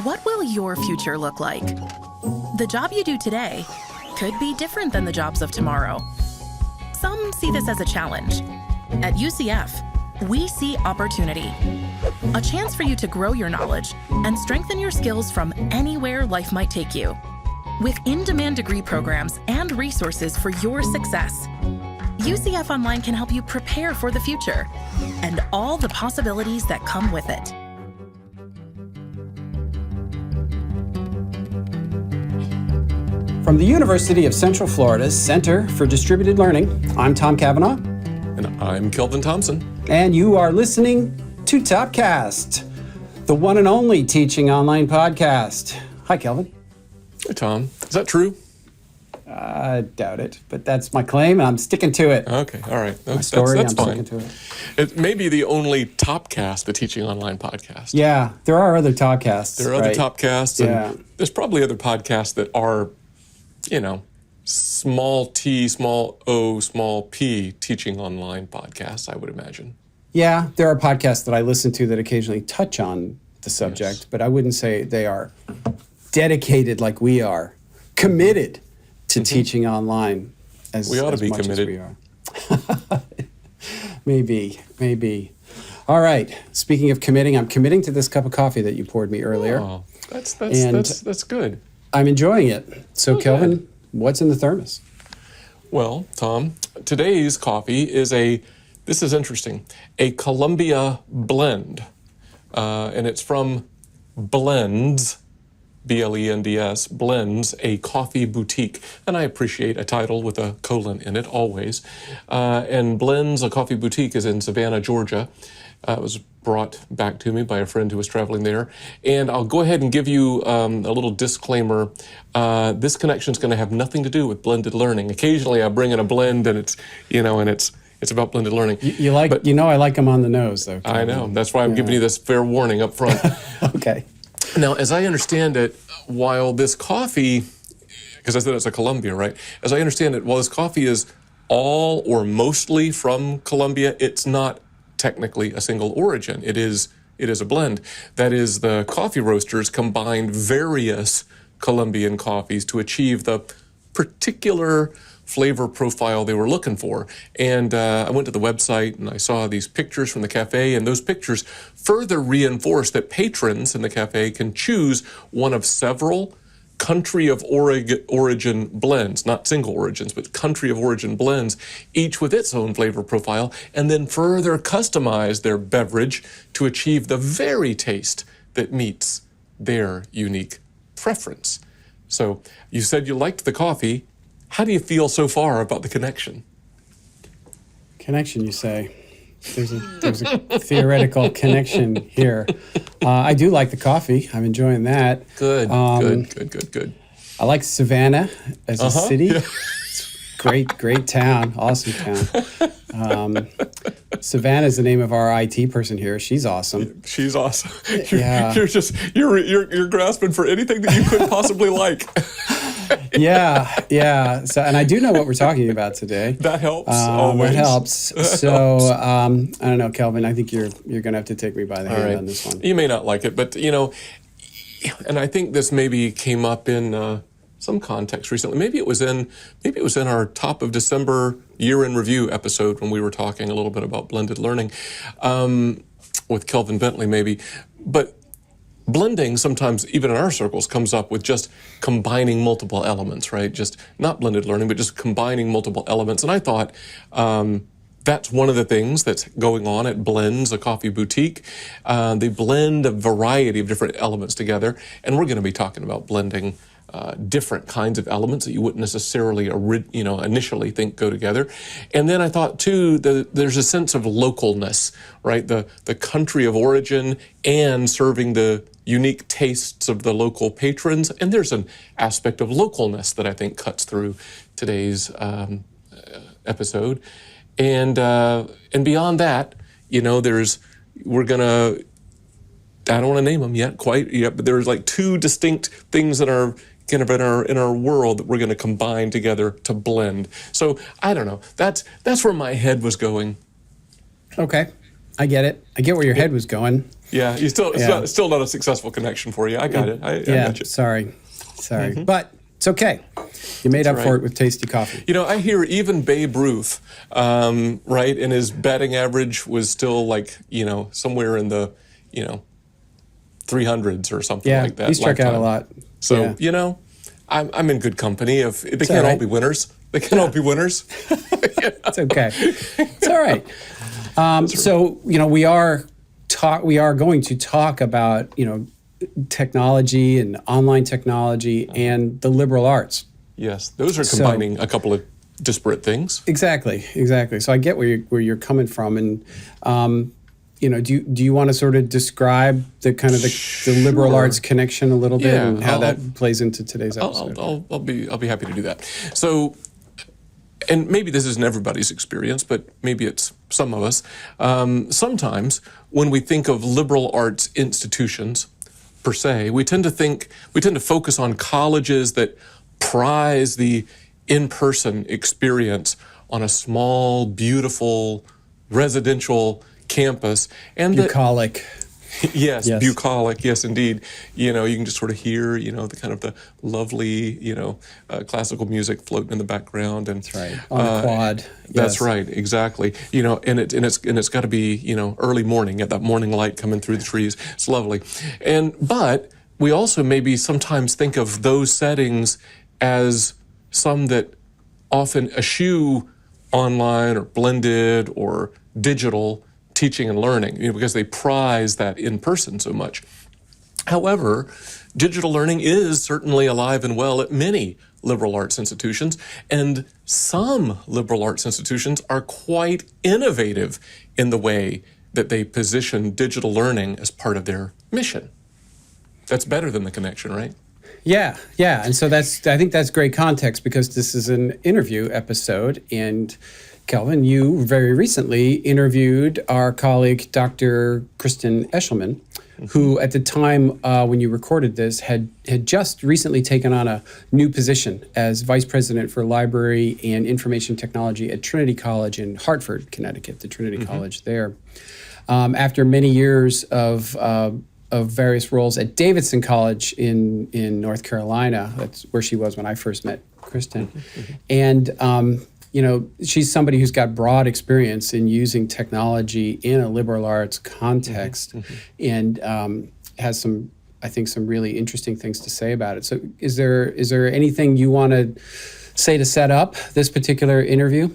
What will your future look like? The job you do today could be different than the jobs of tomorrow. Some see this as a challenge. At UCF, we see opportunity. A chance for you to grow your knowledge and strengthen your skills from anywhere life might take you. With in-demand degree programs and resources for your success, UCF Online can help you prepare for the future and all the possibilities that come with it. From the University of Central Florida's Center for Distributed Learning, I'm Tom Cavanaugh. And I'm Kelvin Thompson. And you are listening to Topcast, the one and only teaching online podcast. Hi, Kelvin. Hey, Tom. Is that true? I doubt it, but that's my claim, and I'm sticking to it. Okay, all right. My story, that's I'm fine. sticking to it. It may be the only Topcast, the teaching online podcast. Yeah, there are other Topcasts. There are other Topcasts, and Yeah. there's probably other podcasts that are, small t, small o, small p, teaching online podcasts, I would imagine. Yeah, there are podcasts that I listen to that occasionally touch on the subject, Yes. but I wouldn't say they are dedicated like we are, committed to teaching online as We ought to as be much committed. As we are. Maybe. All right. Speaking of committing, I'm committing to this cup of coffee that you poured me earlier. Oh, that's good. I'm enjoying it. So, Okay. Kelvin, what's in the thermos? Well, Tom, today's coffee is this is interesting, a Columbia blend. And it's from Blends, Blends, Blends, a coffee boutique. And I appreciate a title with a colon in it, always. And Blends, a coffee boutique, is in Savannah, Georgia. It was brought back to me by a friend who was traveling there. And I'll go ahead and give you a little disclaimer. This connection is going to have nothing to do with blended learning. Occasionally I bring in a blend and it's about blended learning. I like them on the nose, though, Kelvin. I know. That's why I'm giving you this fair warning up front. Okay. Now, as I understand it, while this coffee, because I said it's a Columbia, right? As I understand it, while this coffee is all or mostly from Colombia, it's not technically a single origin. It is a blend. That is, the coffee roasters combined various Colombian coffees to achieve the particular flavor profile they were looking for. And I went to the website and I saw these pictures from the cafe, and those pictures further reinforce that patrons in the cafe can choose one of several country of origin blends, not single origins, but country of origin blends, each with its own flavor profile, and then further customize their beverage to achieve the very taste that meets their unique preference. So you said you liked the coffee. How do you feel so far about the connection? Connection, you say? There's a theoretical connection here. I do like the coffee. I'm enjoying that. Good. I like Savannah as a city. Yeah. It's great town, awesome town. Savannah is the name of our IT person here. She's awesome. She's awesome. Yeah. You're grasping for anything that you could possibly like. Yeah. So, and I do know what we're talking about today. That helps. Always. That helps. So, I don't know, Kelvin. I think you're going to have to take me by the hand on this one. You may not like it, but and I think this maybe came up in some context recently. Maybe it was in our top of December year in review episode when we were talking a little bit about blended learning with Kelvin Bentley, maybe. But blending sometimes, even in our circles, comes up with just combining multiple elements, right? Just not blended learning, but just combining multiple elements. And I thought that's one of the things that's going on at Blends, a coffee boutique. They blend a variety of different elements together, and we're going to be talking about blending different kinds of elements that you wouldn't necessarily initially think go together. And then I thought too there's a sense of localness, right? The country of origin and serving the unique tastes of the local patrons. And there's an aspect of localness that I think cuts through today's episode. And beyond that, I don't want to name them yet, but there's like two distinct things that are kind of in our world that we're going to combine together to blend. So I don't know. That's where my head was going. Okay, I get it. I get where your head was going. Yeah, you still it's still not a successful connection for you. I got it. I got you. Sorry, but it's okay. You made up for it with tasty coffee. You know, I hear even Babe Ruth, right, and his batting average was still like, somewhere in the, 300s or something like that. He struck out a lot. So, I'm in good company. If they can't all be winners. They can't all be winners. It's okay. It's all right. So, we are going to talk about, technology and online technology and the liberal arts. Yes, those are combining a couple of disparate things. Exactly. So I get where you're coming from, and do you want to sort of describe the kind of the liberal arts connection a little bit and how that plays into today's episode? I'll be happy to do that. So, and maybe this isn't everybody's experience, but maybe it's some of us. Sometimes when we think of liberal arts institutions per se, we tend to focus on colleges that prize the in-person experience on a small, beautiful, residential campus. And bucolic. Yes, bucolic. Yes, indeed. You can just sort of hear, the kind of the lovely, classical music floating in the background, and that's right on a quad. That's right, exactly. And it's got to be, early morning, at that morning light coming through the trees. It's lovely, but we also maybe sometimes think of those settings as some that often eschew online or blended or digital teaching and learning, because they prize that in person so much. However, digital learning is certainly alive and well at many liberal arts institutions, and some liberal arts institutions are quite innovative in the way that they position digital learning as part of their mission. That's better than the connection, right? Yeah. And so I think that's great context, because this is an interview episode, and Kelvin, you very recently interviewed our colleague, Dr. Kristen Eshelman, who at the time when you recorded this had just recently taken on a new position as Vice President for Library and Information Technology at Trinity College in Hartford, Connecticut, the Trinity College there. After many years of various roles at Davidson College in North Carolina. That's where she was when I first met Kristen. And, she's somebody who's got broad experience in using technology in a liberal arts context, and has some really interesting things to say about it. So is there anything you want to say to set up this particular interview?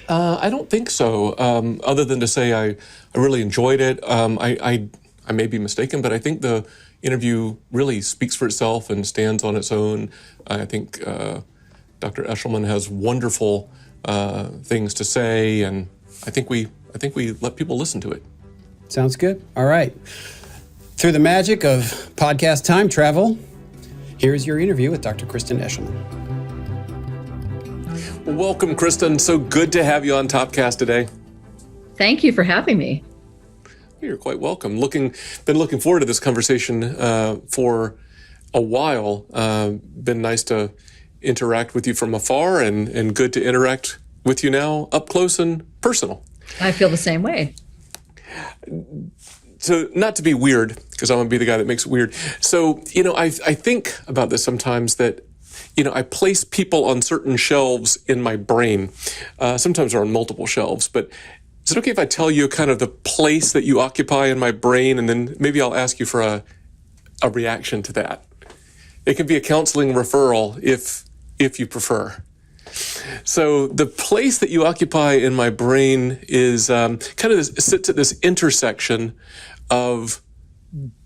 I don't think so, other than to say I really enjoyed it. I may be mistaken, but I think the interview really speaks for itself and stands on its own. I think Dr. Eshelman has wonderful things to say, and I think we let people listen to it. Sounds good. All right. Through the magic of podcast time travel, here's your interview with Dr. Kristen Eshelman. Welcome, Kristen. So good to have you on Topcast today. Thank you for having me. You're quite welcome. Been looking forward to this conversation for a while. Been nice to interact with you from afar, and good to interact with you now up close and personal. I feel the same way. So, not to be weird, because I'm going to be the guy that makes it weird. So, I think about this sometimes, that I place people on certain shelves in my brain. Sometimes they're on multiple shelves, but is it okay if I tell you kind of the place that you occupy in my brain, and then maybe I'll ask you for a reaction to that? It can be a counseling referral if you prefer. So the place that you occupy in my brain is sits at this intersection of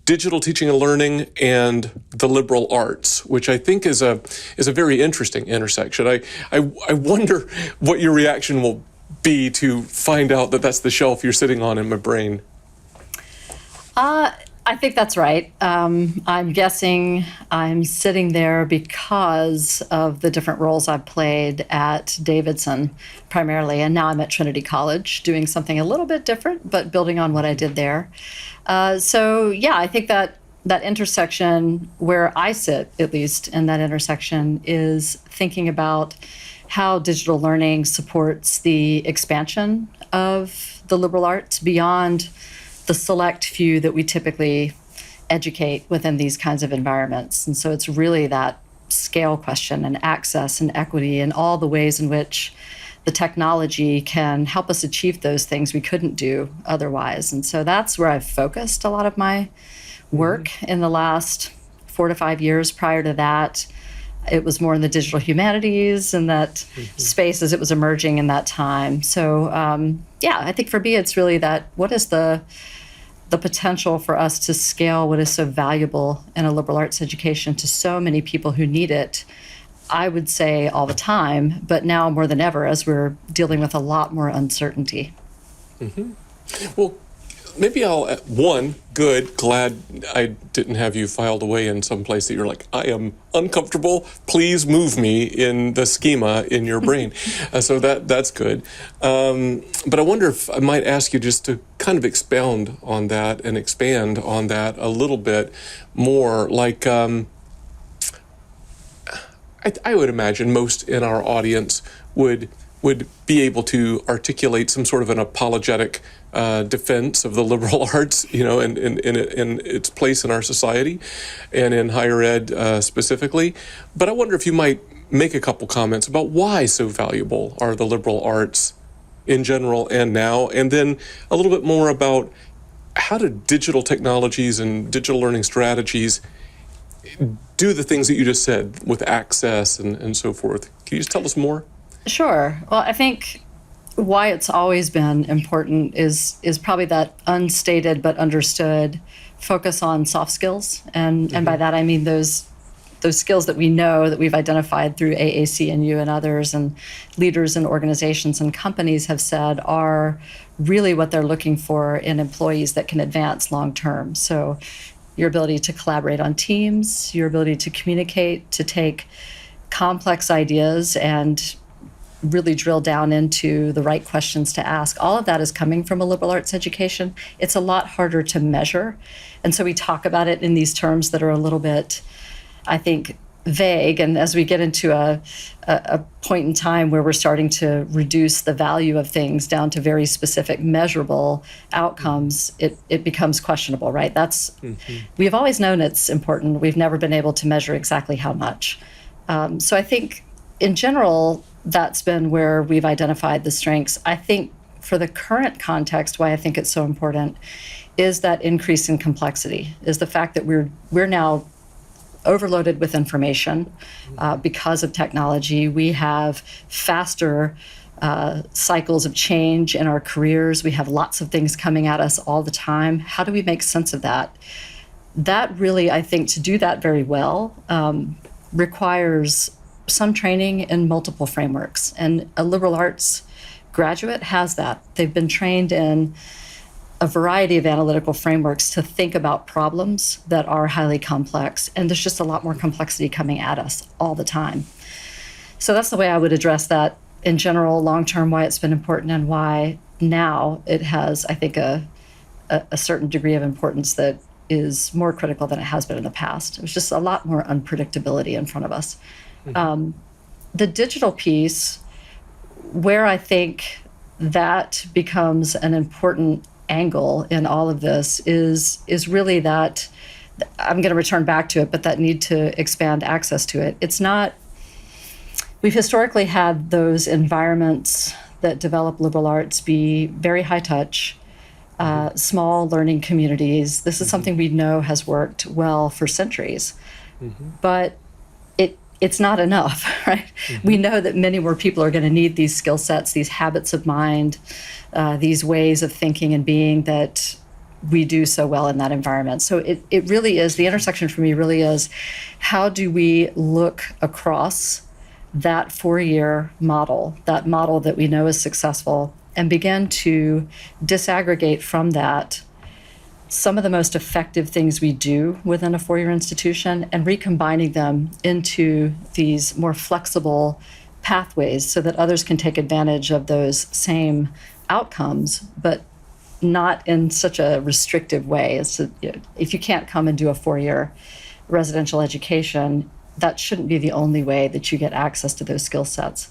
digital teaching and learning and the liberal arts, which I think is a very interesting intersection. I wonder what your reaction will be to find out that that's the shelf you're sitting on in my brain. I think that's right. I'm guessing I'm sitting there because of the different roles I've played at Davidson primarily, and now I'm at Trinity College doing something a little bit different, but building on what I did there. I think that intersection, where I sit, at least in that intersection, is thinking about how digital learning supports the expansion of the liberal arts beyond the select few that we typically educate within these kinds of environments. And so it's really that scale question and access and equity and all the ways in which the technology can help us achieve those things we couldn't do otherwise. And so that's where I've focused a lot of my work in the last 4 to 5 years. Prior to that, it was more in the digital humanities and that space as it was emerging in that time. So I think for me, it's really that what is the potential for us to scale what is so valuable in a liberal arts education to so many people who need it, I would say all the time, but now more than ever as we're dealing with a lot more uncertainty. Well, maybe glad I didn't have you filed away in some place that you're like, I am uncomfortable. Please move me in the schema in your brain. So that's good. But I wonder if I might ask you just to kind of expound on that and expand on that a little bit more. Like, I would imagine most in our audience would be able to articulate some sort of an apologetic defense of the liberal arts, in its place in our society and in higher ed specifically. But I wonder if you might make a couple comments about why so valuable are the liberal arts in general and now, and then a little bit more about how do digital technologies and digital learning strategies do the things that you just said with access and so forth. Can you just tell us more? Sure. Well, I think why it's always been important is probably that unstated but understood focus on soft skills. And by that I mean those skills that we know that we've identified through AAC&U and others, and leaders and organizations and companies have said are really what they're looking for in employees that can advance long term. So your ability to collaborate on teams, your ability to communicate, to take complex ideas and really drill down into the right questions to ask. All of that is coming from a liberal arts education. It's a lot harder to measure. And so we talk about it in these terms that are a little bit, I think, vague. And as we get into a point in time where we're starting to reduce the value of things down to very specific measurable outcomes, it becomes questionable, right? We've always known it's important. We've never been able to measure exactly how much. So I think in general, that's been where we've identified the strengths. I think for the current context, why I think it's so important is that increase in complexity, is the fact that we're now overloaded with information because of technology. We have faster cycles of change in our careers. We have lots of things coming at us all the time. How do we make sense of that? That really, I think, to do that very well requires some training in multiple frameworks. And a liberal arts graduate has that. They've been trained in a variety of analytical frameworks to think about problems that are highly complex. And there's just a lot more complexity coming at us all the time. So that's the way I would address that in general, long-term, why it's been important and why now it has, I think, a certain degree of importance that is more critical than it has been in the past. There's just a lot more unpredictability in front of us. The digital piece, where I think that becomes an important angle in all of this is really that, I'm going to return back to it, but that need to expand access to it. It's not, we've historically had those environments that develop liberal arts be very high touch, small learning communities. This is something we know has worked well for centuries, but it's not enough, right? We know that many more people are going to need these skill sets, these habits of mind, these ways of thinking and being that we do so well in that environment. So it really is, the intersection for me really is, how do we look across that 4-year model, that model that we know is successful, and begin to disaggregate from that some of the most effective things we do within a 4-year institution and recombining them into these more flexible pathways so that others can take advantage of those same outcomes, but not in such a restrictive way. As to, if you can't come and do a 4-year residential education, that shouldn't be the only way that you get access to those skill sets.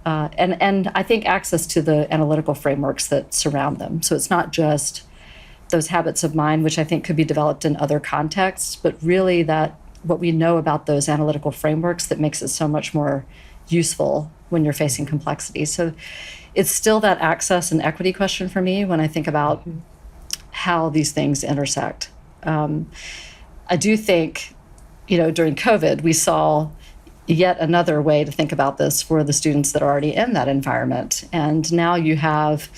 And I think access to the analytical frameworks that surround them. So it's not just those habits of mind, which I think could be developed in other contexts, but really that what we know about those analytical frameworks that makes it so much more useful when you're facing complexity. So it's still that access and equity question for me when I think about how these things intersect. I do think, during COVID, we saw yet another way to think about this for the students that are already in that environment. And now you have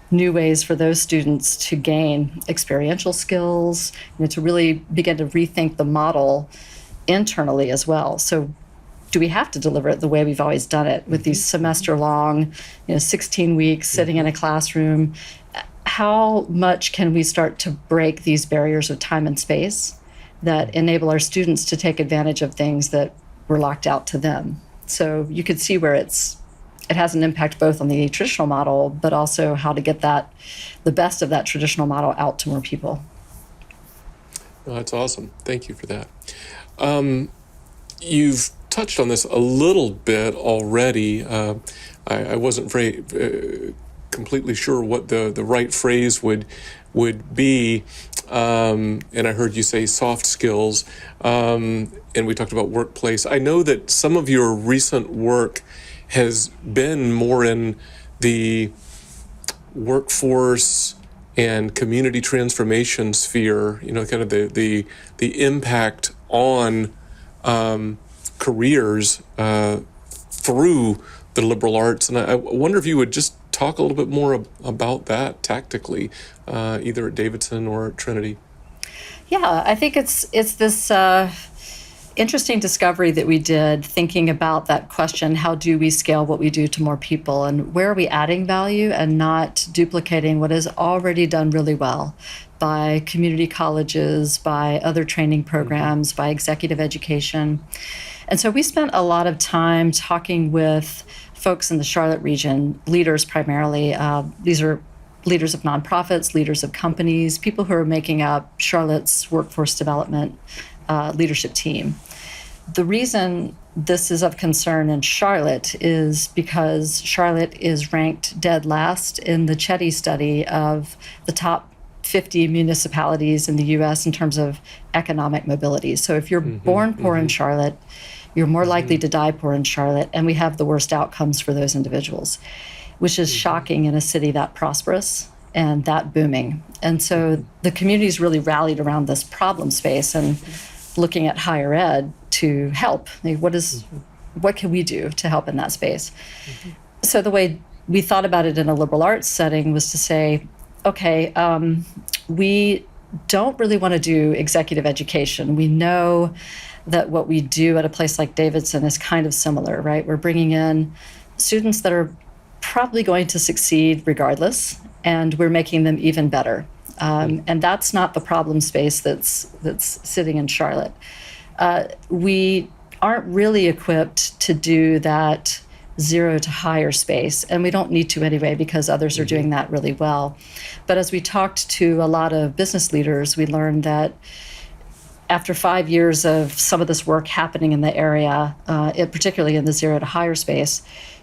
new ways for those students to gain experiential skills, to really begin to rethink the model internally as well. So do we have to deliver it the way we've always done it with these semester-long, 16 weeks sitting in a classroom? How much can we start to break these barriers of time and space that enable our students to take advantage of things that were locked out to them? So you could see where it has an impact both on the traditional model, but also how to get the best of that traditional model out to more people. Well, that's awesome. Thank you for that. You've touched on this a little bit already. I wasn't very completely sure what the right phrase would be, and I heard you say soft skills, and we talked about workplace. I know that some of your recent work has been more in the workforce and community transformation sphere, kind of the impact on careers through the liberal arts. And I wonder if you would just talk a little bit more about that tactically, either at Davidson or at Trinity. Yeah, I think it's this interesting discovery that we did thinking about that question, how do we scale what we do to more people, and where are we adding value and not duplicating what is already done really well by community colleges, by other training programs, by executive education. And so we spent a lot of time talking with folks in the Charlotte region, leaders primarily. These are leaders of nonprofits, leaders of companies, people who are making up Charlotte's workforce development leadership team. The reason this is of concern in Charlotte is because Charlotte is ranked dead last in the Chetty study of the top 50 municipalities in the U.S. in terms of economic mobility. So if you're born poor in Charlotte, you're more likely to die poor in Charlotte, and we have the worst outcomes for those individuals, which is shocking in a city that prosperous and that booming. And so the community's really rallied around this problem space and looking at higher ed to help. What can we do to help in that space? So the way we thought about it in a liberal arts setting was to say, okay, we don't really want to do executive education. We know that what we do at a place like Davidson is kind of similar, right? We're bringing in students that are probably going to succeed regardless, and we're making them even better. And that's not the problem space that's sitting in Charlotte. We aren't really equipped to do that zero to higher space, and we don't need to anyway because others are doing that really well. But as we talked to a lot of business leaders, we learned that after 5 years of some of this work happening in the area, particularly in the zero to higher space,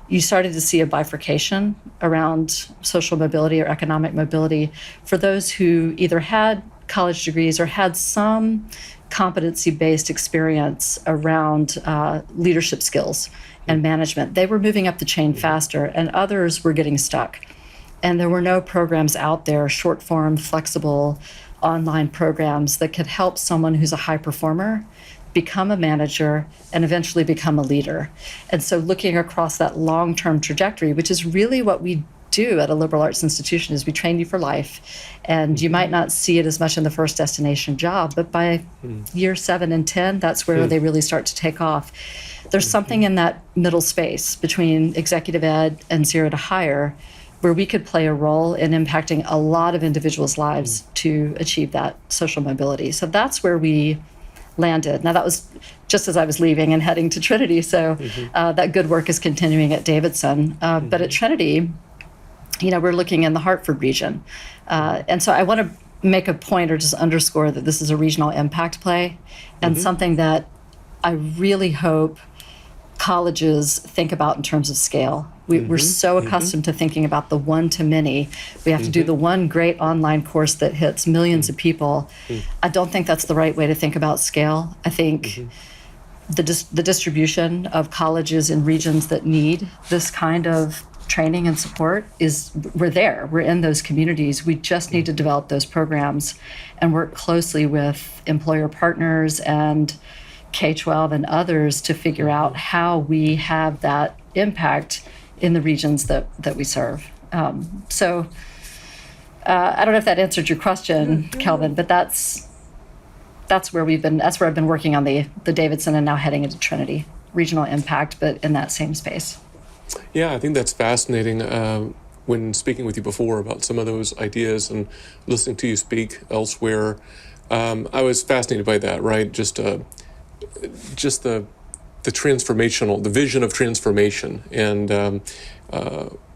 you started to see a bifurcation around social mobility or economic mobility for those who either had college degrees or had some competency-based experience around leadership skills and management. They were moving up the chain faster, and others were getting stuck. And there were no programs out there, short-form, flexible, online programs that could help someone who's a high performer become a manager and eventually become a leader. And so looking across that long-term trajectory, which is really what we do at a liberal arts institution, is we train you for life. And you might not see it as much in the first destination job, but by year 7 and 10, that's where they really start to take off. There's something in that middle space between executive ed and zero to higher where we could play a role in impacting a lot of individuals' lives to achieve that social mobility. So that's where we landed. Now, that was just as I was leaving and heading to Trinity, so that good work is continuing at Davidson. But at Trinity, we're looking in the Hartford region. And so I want to make a point or just underscore that this is a regional impact play and something that I really hope colleges think about in terms of scale. We're so accustomed to thinking about the one-to-many. We have to do the one great online course that hits millions of people. I don't think that's the right way to think about scale. I think the distribution of colleges in regions that need this kind of training and support we're there. We're in those communities. We just need to develop those programs and work closely with employer partners and K-12 and others to figure out how we have that impact in the regions that we serve. I don't know if that answered your question, Kelvin, but that's where we've been. That's where I've been working on the Davidson and now heading into Trinity. Regional impact, but in that same space. Yeah, I think that's fascinating. When speaking with you before about some of those ideas and listening to you speak elsewhere, I was fascinated by that, right? Just the transformational, the vision of transformation and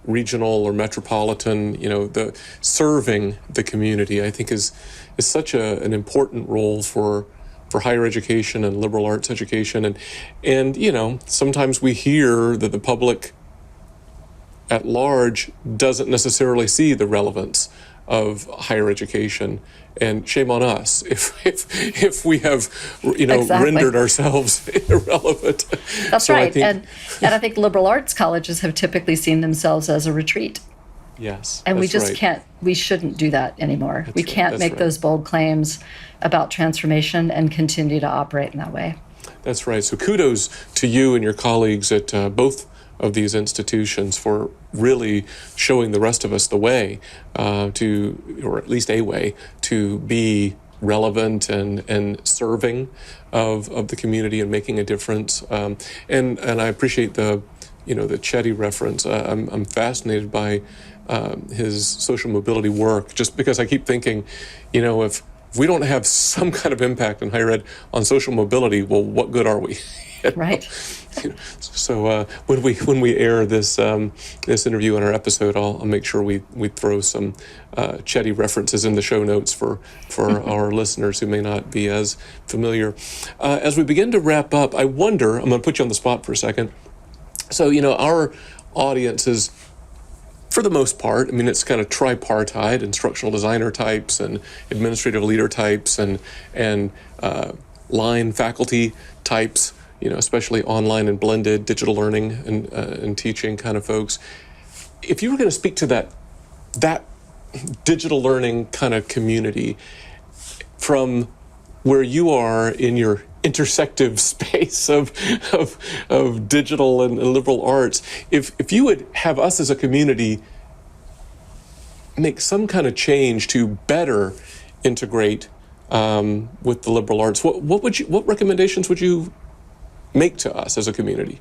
regional or metropolitan, the serving the community, I think is such an important role for higher education and liberal arts education. And sometimes we hear that the public at large doesn't necessarily see the relevance of higher education, and shame on us if we have Exactly. rendered ourselves irrelevant. That's So right. I think, And I think liberal arts colleges have typically seen themselves as a retreat. yes, And we that's just right. can't, we shouldn't do that anymore. We right, can't that's make right. those bold claims about transformation and continue to operate in that way. That's right. So kudos to you and your colleagues at both of these institutions for really showing the rest of us the way or at least a way to be relevant and serving of the community and making a difference. And I appreciate the Chetty reference. I'm fascinated by his social mobility work, just because I keep thinking, if we don't have some kind of impact in higher ed on social mobility, well, what good are we? Right. So when we air this interview in our episode, I'll make sure we throw some Chetty references in the show notes for our listeners who may not be as familiar. As we begin to wrap up, I wonder, I'm going to put you on the spot for a second. So our audience is, for the most part, it's kind of tripartite: instructional designer types and administrative leader types and line faculty types, especially online and blended digital learning and teaching kind of folks. If you were going to speak to that digital learning kind of community from where you are in your intersective space of digital and liberal arts, if you would have us as a community make some kind of change to better integrate with the liberal arts, what recommendations would you make to us as a community?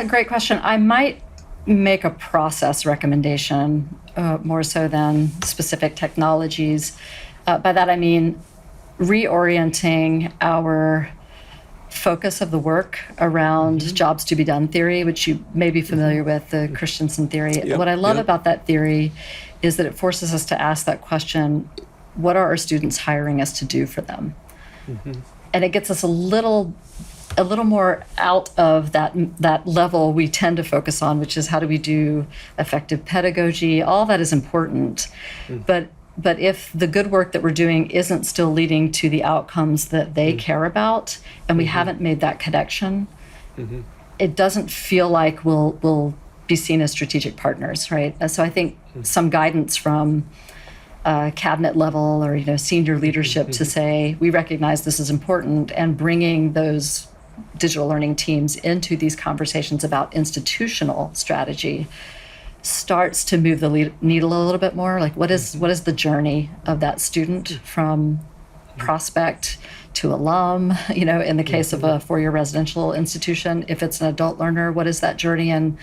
Great question. I might make a process recommendation more so than specific technologies. By that I mean reorienting our focus of the work around jobs to be done theory, which you may be familiar with, the Christensen theory. Yep, What I love yep. about that theory is that it forces us to ask that question, what are our students hiring us to do for them? And it gets us a little more out of that level we tend to focus on, which is how do we do effective pedagogy. All that is important, but if the good work that we're doing isn't still leading to the outcomes that they care about, and we haven't made that connection, it doesn't feel like we'll be seen as strategic partners, right? And so I think some guidance from cabinet level or senior leadership to say we recognize this is important, and bringing those digital learning teams into these conversations about institutional strategy starts to move the needle a little bit more. Like what is the journey of that student from prospect to alum, in the case of a four-year residential institution. If it's an adult learner, what is that journey, and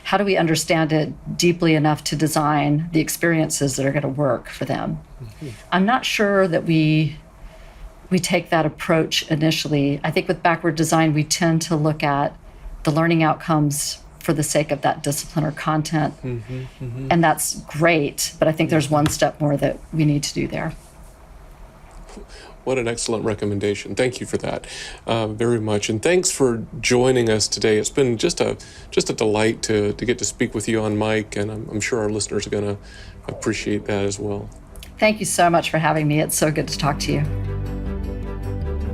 how do we understand it deeply enough to design the experiences that are going to work for them? I'm not sure that we take that approach initially. I think with backward design, we tend to look at the learning outcomes for the sake of that discipline or content. And that's great, but I think there's one step more that we need to do there. What an excellent recommendation. Thank you for that very much. And thanks for joining us today. It's been just a delight to get to speak with you on mic, and I'm sure our listeners are going to appreciate that as well. Thank you so much for having me. It's so good to talk to you.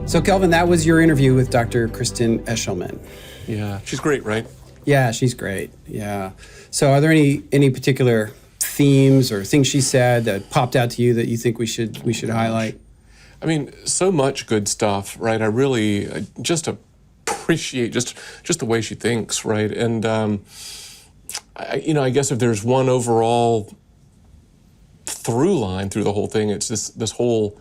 So, Kelvin, that was your interview with Dr. Kristen Eshelman. Yeah, she's great, right? Yeah, she's great. Yeah. So are there any particular themes or things she said that popped out to you that you think we should highlight? I mean, so much good stuff, right? I just appreciate just the way she thinks, right? And I guess if there's one overall through line through the whole thing, it's this whole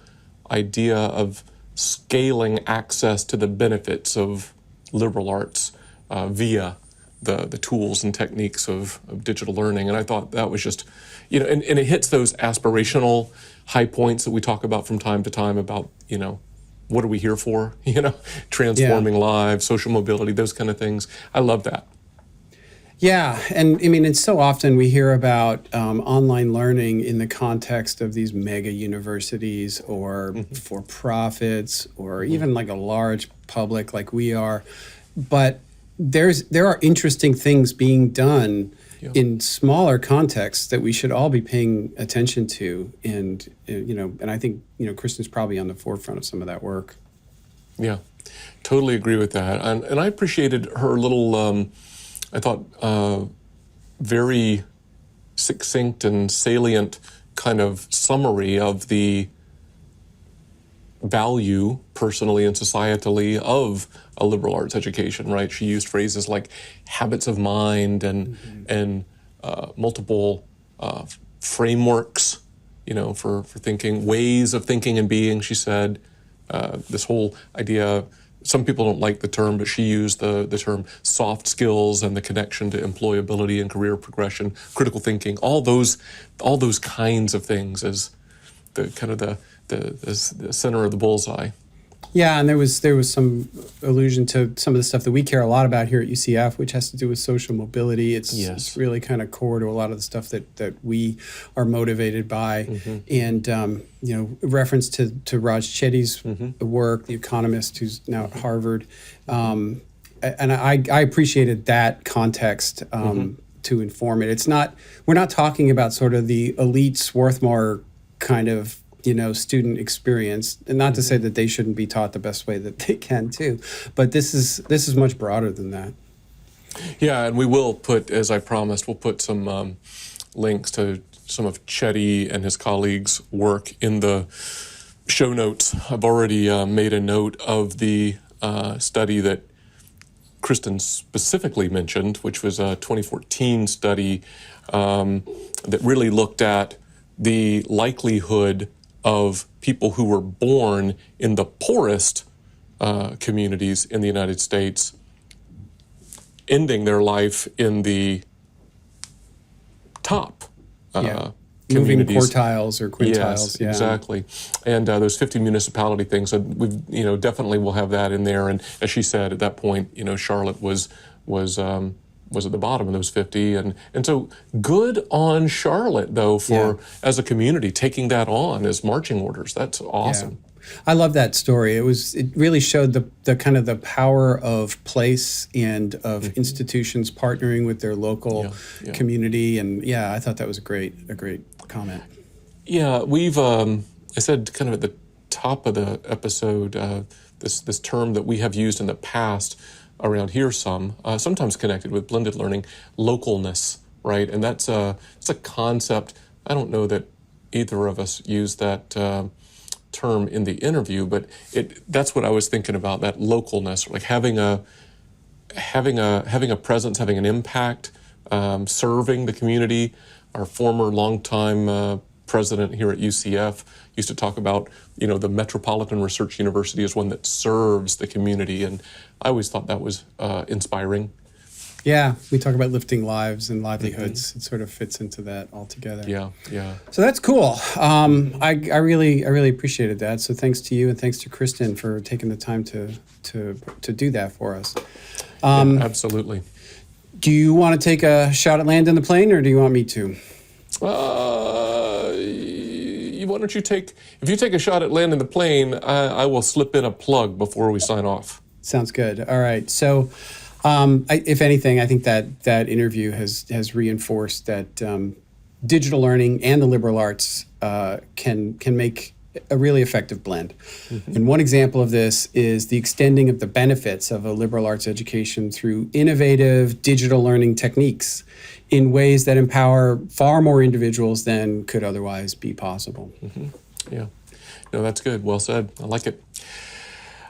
idea of scaling access to the benefits of liberal arts via the tools and techniques of digital learning. And I thought that was just, and it hits those aspirational high points that we talk about from time to time about, what are we here for? Transforming lives, social mobility, those kind of things. I love that. Yeah, and I mean, it's so often we hear about online learning in the context of these mega universities or for profits or even like a large public like we are. But there are interesting things being done in smaller contexts that we should all be paying attention to. And, and I think, Kristen's probably on the forefront of some of that work. Yeah, totally agree with that. And I appreciated her little... I thought very succinct and salient kind of summary of the value personally and societally of a liberal arts education, right? She used phrases like habits of mind and multiple frameworks, for thinking, ways of thinking and being, she said. This whole idea, some people don't like the term, but she used the term soft skills and the connection to employability and career progression, critical thinking, all those kinds of things as the kind of the center of the bullseye. Yeah, and there was some allusion to some of the stuff that we care a lot about here at UCF, which has to do with social mobility. It's really kind of core to a lot of the stuff that we are motivated by. And reference to Raj Chetty's work, the economist who's now at Harvard. And I appreciated that context to inform it. We're not talking about sort of the elite Swarthmore kind of student experience, and not to say that they shouldn't be taught the best way that they can too, but this is much broader than that. Yeah, and we will put, as I promised, we'll put some links to some of Chetty and his colleagues' work in the show notes. I've already made a note of the study that Kristen specifically mentioned, which was a 2014 study that really looked at the likelihood of people who were born in the poorest communities in the United States ending their life in the top moving communities. quartiles or quintiles. Yes, exactly. And those 50 municipality things, we've definitely will have that in there. And as she said at that point, Charlotte was at the bottom of those 50, and so good on Charlotte though for as a community taking that on as marching orders. That's awesome. Yeah. I love that story. It really showed the kind of the power of place and of institutions partnering with their local community, and I thought that was a great comment. Yeah, we've I said kind of at the top of the episode this term that we have used in the past around here sometimes connected with blended learning, localness, right? And it's a concept. I don't know that either of us used that term in the interview, but that's what I was thinking about, that localness, like having a presence, having an impact, serving the community. Our former longtime president here at UCF used to talk about, the Metropolitan Research University as one that serves the community, and I always thought that was inspiring. Yeah, we talk about lifting lives and livelihoods. It sort of fits into that altogether. Yeah. So that's cool. I really appreciated that. So thanks to you and thanks to Kristen for taking the time to do that for us. Absolutely. Do you want to take a shot at landing the plane, or do you want me to? You want don't you if you take a shot at landing the plane, I will slip in a plug before we sign off. Sounds good. All right. So, if anything, I think that interview has reinforced that digital learning and the liberal arts can make a really effective blend. Mm-hmm. And one example of this is the extending of the benefits of a liberal arts education through innovative digital learning techniques in ways that empower far more individuals than could otherwise be possible. Mm-hmm. Yeah. No, that's good. Well said. I like it.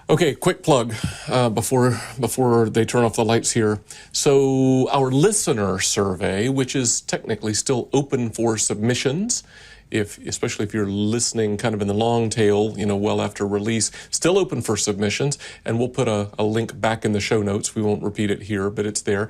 Okay, quick plug before they turn off the lights here. So our listener survey, which is technically still open for submissions, especially if you're listening kind of in the long tail, well after release, still open for submissions, and we'll put a link back in the show notes. We won't repeat it here, but it's there.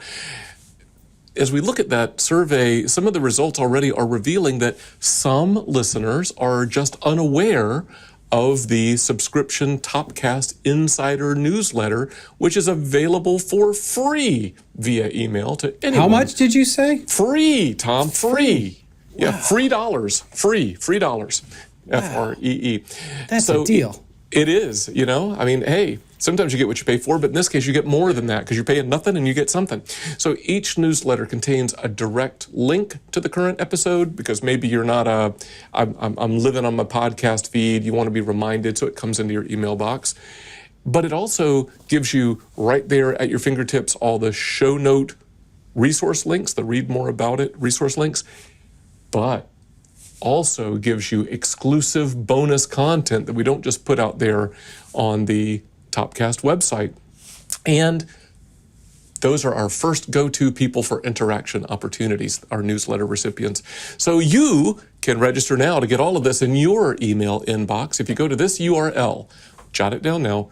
As we look at that survey, some of the results already are revealing that some listeners are just unaware of the subscription Topcast Insider newsletter, which is available for free via email to anyone. How much did you say? Free, Tom, free. Yeah, wow. Free dollars. Free dollars. Wow. Free. That's a deal. It is, hey, sometimes you get what you pay for, but in this case you get more than that because you're paying nothing and you get something. So each newsletter contains a direct link to the current episode because maybe you're not I'm living on my podcast feed, you want to be reminded, so it comes into your email box. But it also gives you right there at your fingertips all the show note resource links, the read more about it resource links, but also gives you exclusive bonus content that we don't just put out there on the Topcast website. And those are our first go-to people for interaction opportunities, our newsletter recipients. So you can register now to get all of this in your email inbox. If you go to this URL, jot it down now,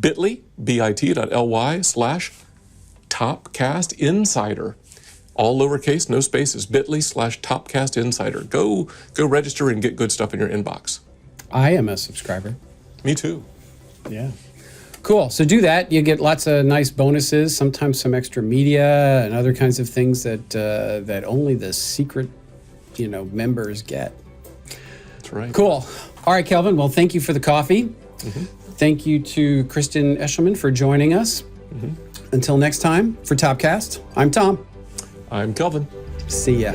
bit.ly/TopcastInsider. All lowercase, no spaces, bit.ly/TopcastInsider. Go register and get good stuff in your inbox. I am a subscriber. Me too. Yeah. Cool. So do that. You get lots of nice bonuses, sometimes some extra media and other kinds of things that only the secret, members get. That's right. Cool. All right, Kelvin. Well, thank you for the coffee. Mm-hmm. Thank you to Kristen Eshelman for joining us. Mm-hmm. Until next time, for Topcast, I'm Tom. I'm Kelvin. See ya.